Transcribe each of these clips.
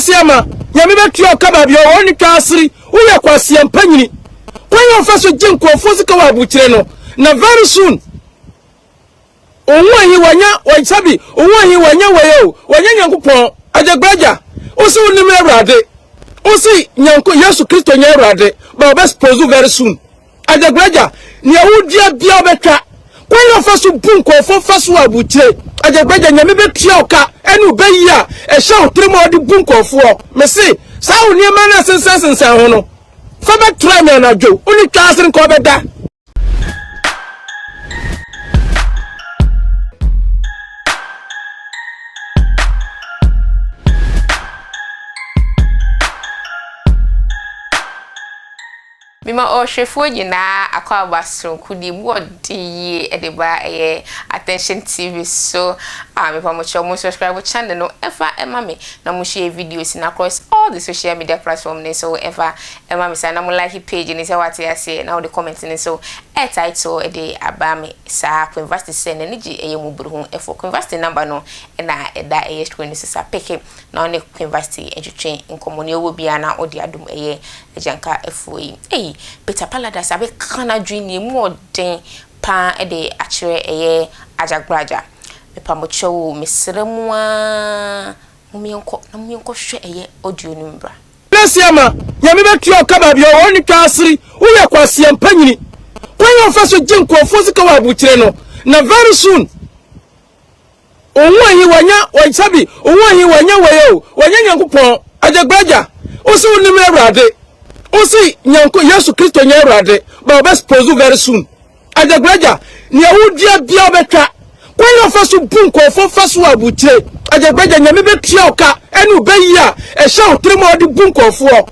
Siama, Yamibekio Kababio, only Casri, we are quasi and penny. When your first Jinko Fosika Butreno, now very soon. Owa hi wanya wachabi owa hi wanya wayo wanya nyankopon Ajaguraja osi unim Awurade osi nyanko Yesu Kristo nya Awurade ba obespose very soon Ajaguraja ni awudia bia obetwa when first bunko for first abuchire Ajaguraja nyame betua oka enu bayi a ehye otrem odi bunko fo me se sa oni ma na sensan ho no fa betry me na dwo oni twase nko beda. Mima o shefo nyina akwa basro kudi bodi edeba attention TV so me pa mo cho mo subscribe channel no ever me na mo share videos in across all the social media platforms so ever me say na mo like page ni say what you say na the comment ni so title de abame sa university say na niji mo buru efo university number no na eda screen so sa peke na on university edutwen nkomo ne owo bia na odi adum ejanka efo yi Peter Palada sabe kana dwini mu den pa de akire Ajaguraja me pa mo chewo mesremu a mumienko hwe audio no mbra Siama Yamibekio Kababio oni Casri we are quasi and penny when your first Jinko Fosika Butreno now very soon Owa hi wanya wachabi owa hi wanya wayo wanya nyankopon Ajaguraja osi unim Awurade osi nyanko Yesu Kristo nya Awurade ba obespose very soon Ajaguraja ni awudia bia obetwa when your first bunko for first abuchire Ajaguraja nyame betua oka enu bayi a ehye otrem odi bunko fo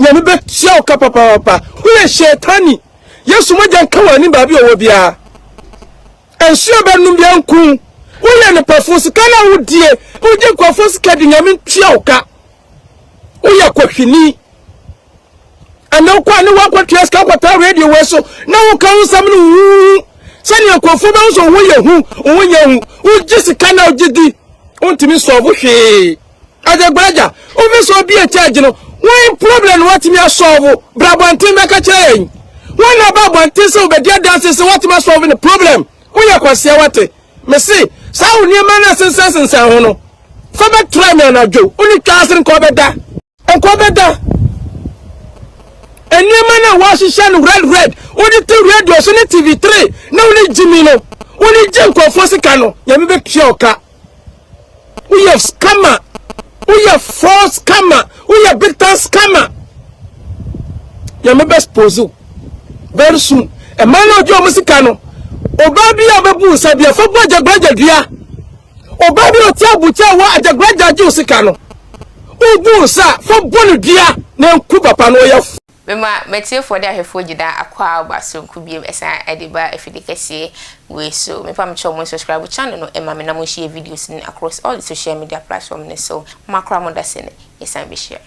nyame betua oka papa we shetani Yesu moja kawani ba bi owo bia ensuo benum bia nku we ne pafusi kana wudie uje kwa fosi kadi nyame tua oka we kwahwini ana kwa ni wa kwa tieska kwa ta radio weso na wo kan sam no sani akofo ba so wo ye hu ujisi kana ujidi ontimi so wo hwe Ajaguraja obi so bi e charge no one problem what me solve brabante me ka kire yin one na brabante so be dia dance so what me solve the problem wo ye kwasia wate me see sa wo ni ma na sensan ho no fa be try me na dwo oni twase nko beda Enema na washishan red odi te radio so ne TV3 na oni jimi no oni jenko fosika no yame be kioka we have scammer we have false scammer we have big time scammer yame be expose very soon e man ojo musika no oba bi abebu sabia fo bo Ajaguraja dua oba bi oti abucha wa Ajaguraja ji usika no obu sa fo bonu dua na nku papa no ya Mema metie for the ahefo gida akwa baso nkubiem esa ediba efidikese we so me pa mcho mo subscribe channel no ema me na mo share videos across all the social media platforms so makra mo da sene esa be share